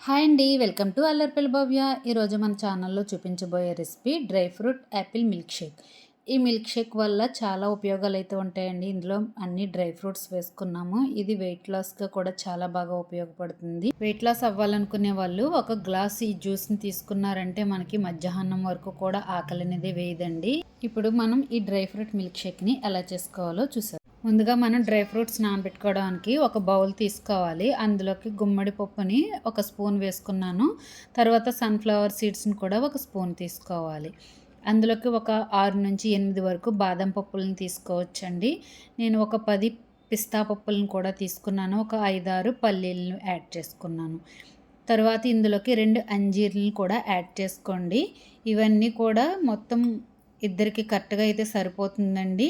Hi అండి, welcome to అల్లర్పల్లి భవ్య. ఈరోజు మన ఛానల్లో చూపించబోయే recipe dry fruit apple milk shake. ఈ మిల్క్ షేక్ వల్ల చాలా ఉపయోగాలు అయితే ఉంటాయండి. ఇందులో అన్ని డ్రై ఫ్రూట్స్ వేసుకున్నాము. ఇది వెయిట్ లాస్గా కూడా చాలా బాగా ఉపయోగపడుతుంది. వెయిట్ లాస్ అవ్వాలనుకునే వాళ్ళు ఒక గ్లాస్ ఈ జ్యూస్ని తీసుకున్నారంటే మనకి మధ్యాహ్నం వరకు కూడా ఆకలి అనేది వేయదండి. ఇప్పుడు మనం ఈ డ్రై ఫ్రూట్ మిల్క్ షేక్ని ఎలా చేసుకోవాలో చూసాం. ముందుగా మనం డ్రై ఫ్రూట్స్ నానబెట్టుకోవడానికి ఒక బౌల్ తీసుకోవాలి. అందులోకి గుమ్మడి పప్పుని ఒక స్పూన్ వేసుకున్నాను. తర్వాత సన్ఫ్లవర్ సీడ్స్ని కూడా ఒక స్పూన్ తీసుకోవాలి. అందులోకి ఒక 6 నుంచి 8 వరకు బాదం పప్పులను తీసుకోవచ్చండి. నేను ఒక 10 పిస్తా పప్పులను కూడా తీసుకున్నాను. ఒక 5-6 పల్లీలను యాడ్ చేసుకున్నాను. తర్వాత ఇందులోకి 2 అంజీర్లను కూడా యాడ్ చేసుకోండి. ఇవన్నీ కూడా మొత్తం ఇద్దరికి కరెక్ట్గా అయితే సరిపోతుందండి.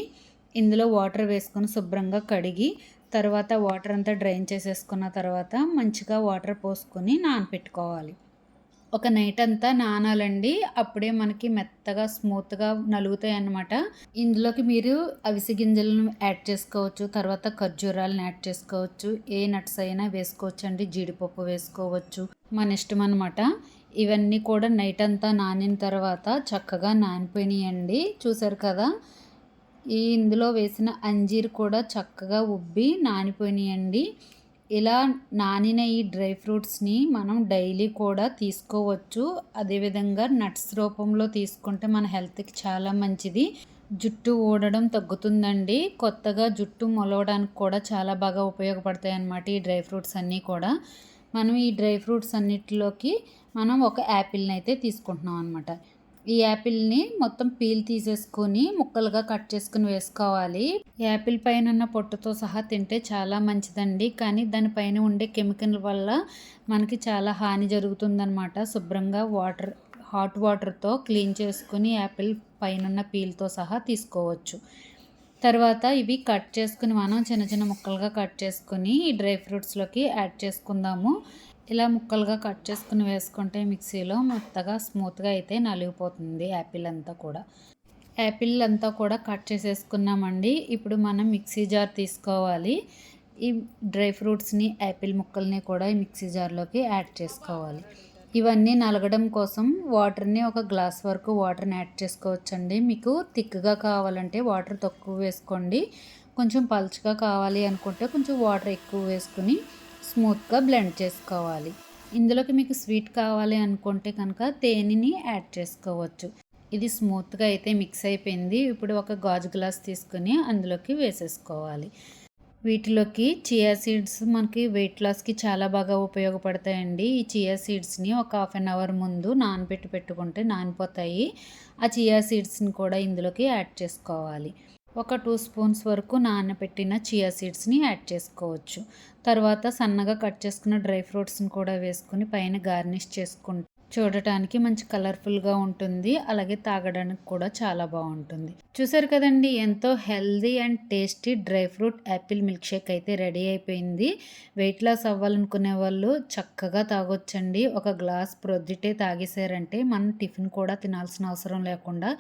ఇందులో వాటర్ వేసుకొని శుభ్రంగా కడిగి తర్వాత వాటర్ అంతా డ్రైన్ చేసేసుకున్న తర్వాత మంచిగా వాటర్ పోసుకొని నానపెట్టుకోవాలి. ఒక నైట్ అంతా నానాలండి. అప్పుడే మనకి మెత్తగా స్మూత్గా నలుగుతాయి అన్నమాట. ఇందులోకి మీరు అవిసె గింజలను యాడ్ చేసుకోవచ్చు. తర్వాత ఖర్జూరాలను యాడ్ చేసుకోవచ్చు. ఏ నట్స్ అయినా వేసుకోవచ్చు అండి. జీడిపప్పు వేసుకోవచ్చు, మన ఇష్టం అనమాట. ఇవన్నీ కూడా నైట్ అంతా నానిన తర్వాత చక్కగా నానిపోయినాయండి. చూసారు కదా, ఇందులో వేసిన అంజీర్ కూడా చక్కగా ఉబ్బి నానిపోయినాయండి. ఇలా నానిన ఈ డ్రై ఫ్రూట్స్ని మనం డైలీ కూడా తీసుకోవచ్చు. అదేవిధంగా నట్స్ రూపంలో తీసుకుంటే మన హెల్త్కి చాలా మంచిది. జుట్టు ఊడడం తగ్గుతుందండి. కొత్తగా జుట్టు మొలవడానికి కూడా చాలా బాగా ఉపయోగపడతాయి అన్నమాట ఈ డ్రై ఫ్రూట్స్ అన్నీ కూడా. మనం ఈ డ్రై ఫ్రూట్స్ అన్నిటిలోకి మనం ఒక యాపిల్ని అయితే తీసుకుంటున్నాం అనమాట. ఈ యాపిల్ని మొత్తం పీల్ తీసేసుకొని ముక్కలుగా కట్ చేసుకుని వేసుకోవాలి. యాపిల్ పైన ఉన్న పొట్టుతో సహా తింటే చాలా మంచిదండి. కానీ దానిపైన ఉండే కెమికల్ వల్ల మనకి చాలా హాని జరుగుతుందన్నమాట. శుభ్రంగా హాట్ వాటర్తో క్లీన్ చేసుకుని యాపిల్ పైన ఉన్న పీల్తో సహా తీసుకోవచ్చు. తర్వాత ఇవి కట్ చేసుకుని మనం చిన్న చిన్న ముక్కలుగా కట్ చేసుకుని ఈ డ్రై ఫ్రూట్స్లోకి యాడ్ చేసుకుందాము. ఇలా ముక్కలుగా కట్ చేసుకుని వేసుకుంటే మిక్సీలో మెత్తగా స్మూత్గా అయితే నలిగిపోతుంది యాపిల్ అంతా కూడా. యాపిల్ అంతా కూడా కట్ చేసేసుకున్నామండి. ఇప్పుడు మనం మిక్సీ జార్ తీసుకోవాలి. ఈ డ్రై ఫ్రూట్స్ని యాపిల్ ముక్కల్ని కూడా ఈ మిక్సీ జార్లోకి యాడ్ చేసుకోవాలి. ఇవన్నీ నలగడం కోసం వాటర్ని ఒక గ్లాస్ వరకు వాటర్ని యాడ్ చేసుకోవచ్చండి. మీకు థిక్గా కావాలంటే వాటర్ తక్కువ వేసుకోండి. కొంచెం పల్చగా కావాలి అనుకుంటే కొంచెం వాటర్ ఎక్కువ వేసుకుని స్మూత్గా బ్లెండ్ చేసుకోవాలి. ఇందులోకి మీకు స్వీట్ కావాలి అనుకుంటే కనుక తేనెని యాడ్ చేసుకోవచ్చు. ఇది స్మూత్గా అయితే మిక్స్ అయిపోయింది. ఇప్పుడు ఒక గాజు గ్లాస్ తీసుకుని అందులోకి వేసేసుకోవాలి. వీటిలోకి చియా సీడ్స్ మనకి వెయిట్ లాస్కి చాలా బాగా ఉపయోగపడతాయండి. ఈ చియా సీడ్స్ని ఒక 1/2 అవర్ ముందు నానబెట్టి పెట్టుకుంటే నానిపోతాయి. ఆ చియా సీడ్స్ని కూడా ఇందులోకి యాడ్ చేసుకోవాలి. ఒక 2 స్పూన్స్ వరకు నానబెట్టిన చియా సీడ్స్ని యాడ్ చేసుకోవచ్చు. తర్వాత సన్నగా కట్ చేసుకున్న డ్రై ఫ్రూట్స్ని కూడా వేసుకుని పైన గార్నిష్ చేసుకుంటే చూడటానికి మంచి కలర్ఫుల్గా ఉంటుంది. అలాగే తాగడానికి కూడా చాలా బాగుంటుంది. చూసారు కదండి, ఎంతో healthy and tasty dry fruit apple milk Sheikh అయితే రెడీ అయిపోయింది. వెయిట్ లాస్ అవ్వాలనుకునే వాళ్ళు చక్కగా తాగొచ్చండి. ఒక గ్లాస్ ప్రొద్దుటే తాగేసారంటే మనం టిఫిన్ కూడా తినాల్సిన అవసరం లేకుండా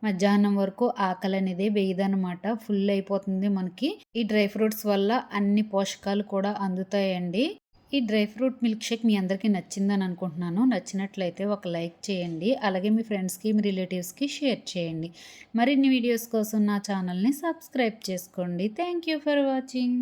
మధ్యాహ్నం వరకు ఆకలి అనేది వేయదనమాట. ఫుల్ అయిపోతుంది మనకి. ఈ డ్రై ఫ్రూట్స్ వల్ల అన్ని పోషకాలు కూడా అందుతాయండి. ఈ డ్రై ఫ్రూట్ మిల్క్ షేక్ మీ అందరికీ నచ్చిందని అనుకుంటున్నాను. నచ్చినట్లయితే ఒక లైక్ చేయండి. అలాగే మీ ఫ్రెండ్స్కి, మీ రిలేటివ్స్కి షేర్ చేయండి. మరిన్ని వీడియోస్ కోసం నా ఛానల్ని సబ్స్క్రైబ్ చేసుకోండి. Thank you for watching.